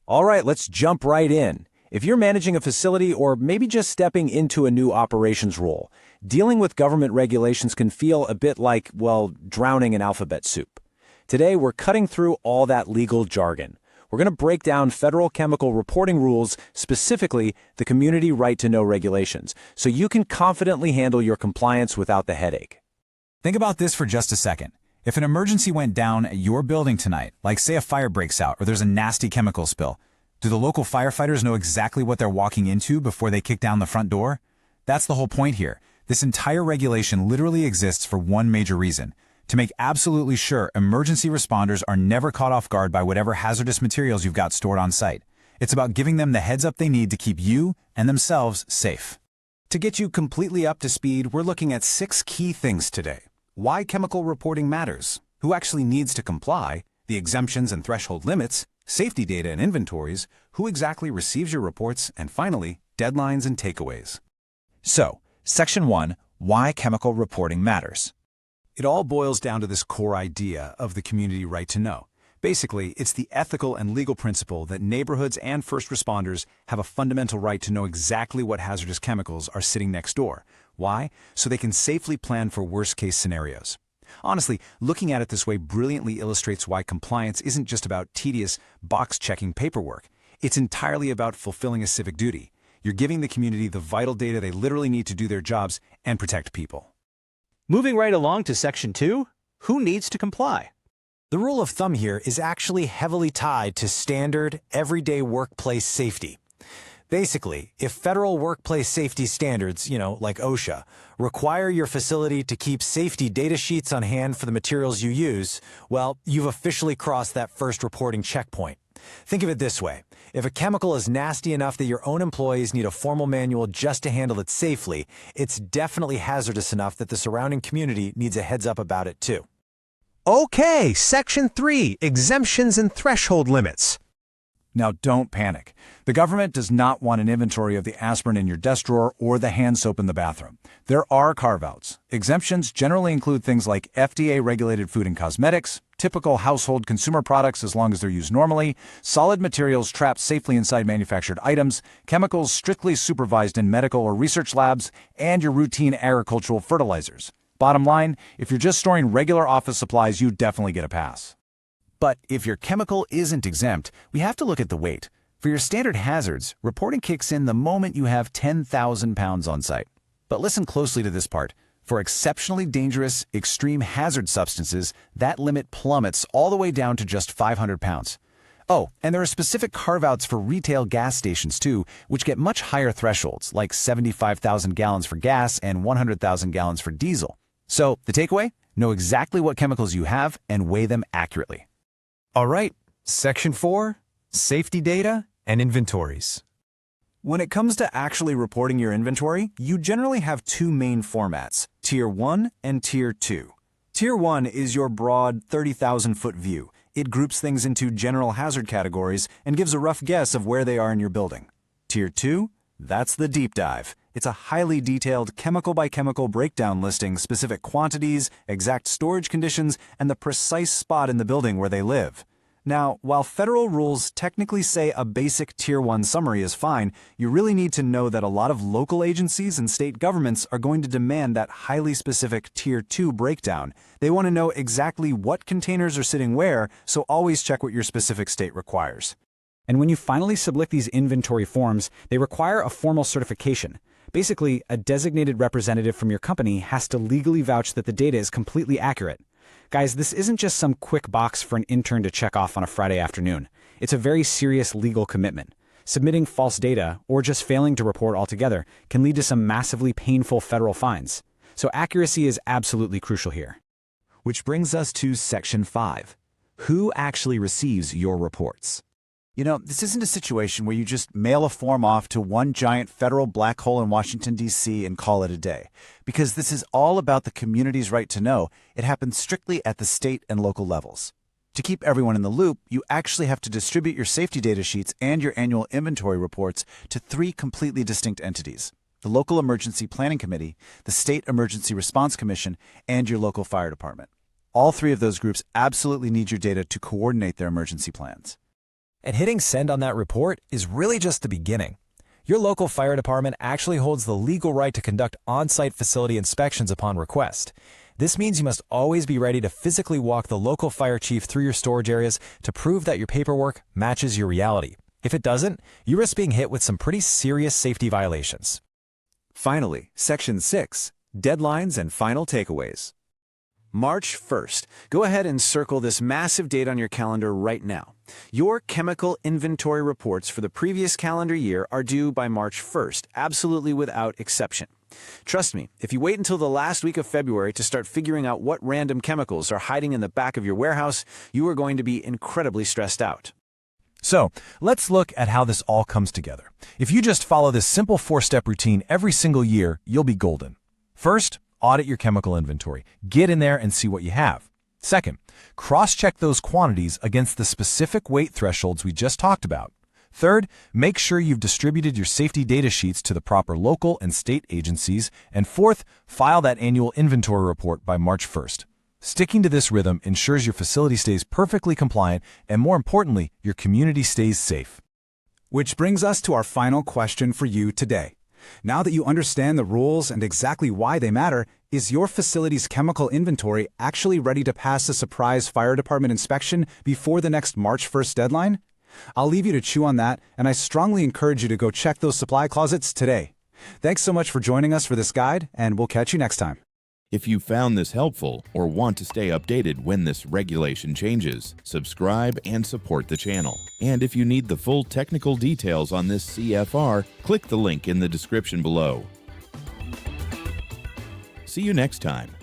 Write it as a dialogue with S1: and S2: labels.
S1: All right, let's jump right in. If you're managing a facility or maybe just stepping into a new operations role, dealing with government regulations can feel a bit like, well, drowning in alphabet soup. Today, we're cutting through all that legal jargon. We're going to break down federal chemical reporting rules, specifically the community right to know regulations, so you can confidently handle your compliance without the headache.
S2: Think about this for just a second. If an emergency went down at your building tonight, like say a fire breaks out or there's a nasty chemical spill, do the local firefighters know exactly what they're walking into before they kick down the front door? That's the whole point here. This entire regulation literally exists for one major reason: to make absolutely sure emergency responders are never caught off guard by whatever hazardous materials you've got stored on site. It's about giving them the heads up they need to keep you and themselves safe.
S3: To get you completely up to speed, we're looking at 6 key things today. Why chemical reporting matters, who actually needs to comply, the exemptions and threshold limits, safety data and inventories, who exactly receives your reports, and finally, deadlines and takeaways.
S2: So, Section 1, Why Chemical Reporting Matters.
S3: It all boils down to this core idea of the community right to know. Basically, it's the ethical and legal principle that neighborhoods and first responders have a fundamental right to know exactly what hazardous chemicals are sitting next door. Why? So they can safely plan for worst-case scenarios. Honestly, looking at it this way brilliantly illustrates why compliance isn't just about tedious, box-checking paperwork. It's entirely about fulfilling a civic duty. You're giving the community the vital data they literally need to do their jobs and protect people.
S4: Moving right along to Section 2, who needs to comply?
S1: The rule of thumb here is actually heavily tied to standard, everyday workplace safety. Basically, if federal workplace safety standards, like OSHA, require your facility to keep safety data sheets on hand for the materials you use, well, you've officially crossed that first reporting checkpoint. Think of it this way. If a chemical is nasty enough that your own employees need a formal manual just to handle it safely, it's definitely hazardous enough that the surrounding community needs a heads up about it too.
S5: Okay, Section 3, Exemptions and Threshold Limits.
S2: Now don't panic. The government does not want an inventory of the aspirin in your desk drawer or the hand soap in the bathroom. There are carve-outs. Exemptions generally include things like FDA-regulated food and cosmetics, typical household consumer products as long as they're used normally, solid materials trapped safely inside manufactured items, chemicals strictly supervised in medical or research labs, and your routine agricultural fertilizers. Bottom line, if you're just storing regular office supplies, you definitely get a pass.
S3: But if your chemical isn't exempt, we have to look at the weight. For your standard hazards, reporting kicks in the moment you have 10,000 pounds on site. But listen closely to this part. For exceptionally dangerous, extreme hazard substances, that limit plummets all the way down to just 500 pounds. Oh, and there are specific carve-outs for retail gas stations too, which get much higher thresholds, like 75,000 gallons for gas and 100,000 gallons for diesel. So, the takeaway? Know exactly what chemicals you have and weigh them accurately.
S5: All right, Section 4, Safety Data and Inventories.
S1: When it comes to actually reporting your inventory, you generally have 2 main formats, Tier 1 and Tier 2. Tier 1 is your broad 30,000-foot view. It groups things into general hazard categories and gives a rough guess of where they are in your building. Tier 2, that's the deep dive. It's a highly detailed chemical-by-chemical breakdown listing specific quantities, exact storage conditions, and the precise spot in the building where they live. Now, while federal rules technically say a basic Tier 1 summary is fine, you really need to know that a lot of local agencies and state governments are going to demand that highly specific Tier 2 breakdown. They want to know exactly what containers are sitting where, so always check what your specific state requires.
S6: And when you finally submit these inventory forms, they require a formal certification. Basically, a designated representative from your company has to legally vouch that the data is completely accurate. Guys, this isn't just some quick box for an intern to check off on a Friday afternoon. It's a very serious legal commitment. Submitting false data, or just failing to report altogether, can lead to some massively painful federal fines. So accuracy is absolutely crucial here.
S1: Which brings us to Section 5. Who actually receives your reports?
S2: This isn't a situation where you just mail a form off to one giant federal black hole in Washington, D.C. and call it a day. Because this is all about the community's right to know. It happens strictly at the state and local levels. To keep everyone in the loop, you actually have to distribute your safety data sheets and your annual inventory reports to 3 completely distinct entities: the Local Emergency Planning Committee, the State Emergency Response Commission, and your local fire department. All 3 of those groups absolutely need your data to coordinate their emergency plans.
S5: And hitting send on that report is really just the beginning. Your local fire department actually holds the legal right to conduct on-site facility inspections upon request. This means you must always be ready to physically walk the local fire chief through your storage areas to prove that your paperwork matches your reality. If it doesn't, you risk being hit with some pretty serious safety violations.
S1: Finally, Section 6, Deadlines and Final Takeaways. March 1st. Go ahead and circle this massive date on your calendar right now. Your chemical inventory reports for the previous calendar year are due by March 1st, absolutely without exception. Trust me, if you wait until the last week of February to start figuring out what random chemicals are hiding in the back of your warehouse, you are going to be incredibly stressed out.
S2: So, let's look at how this all comes together. If you just follow this simple 4-step routine every single year, you'll be golden. First, audit your chemical inventory. Get in there and see what you have. Second, cross-check those quantities against the specific weight thresholds we just talked about. Third, make sure you've distributed your safety data sheets to the proper local and state agencies. And fourth, file that annual inventory report by March 1st. Sticking to this rhythm ensures your facility stays perfectly compliant and, more importantly, your community stays safe.
S6: Which brings us to our final question for you today. Now that you understand the rules and exactly why they matter, is your facility's chemical inventory actually ready to pass a surprise fire department inspection before the next March 1st deadline? I'll leave you to chew on that, and I strongly encourage you to go check those supply closets today. Thanks so much for joining us for this guide, and we'll catch you next time.
S7: If you found this helpful or want to stay updated when this regulation changes, subscribe and support the channel. And if you need the full technical details on this CFR, click the link in the description below. See you next time.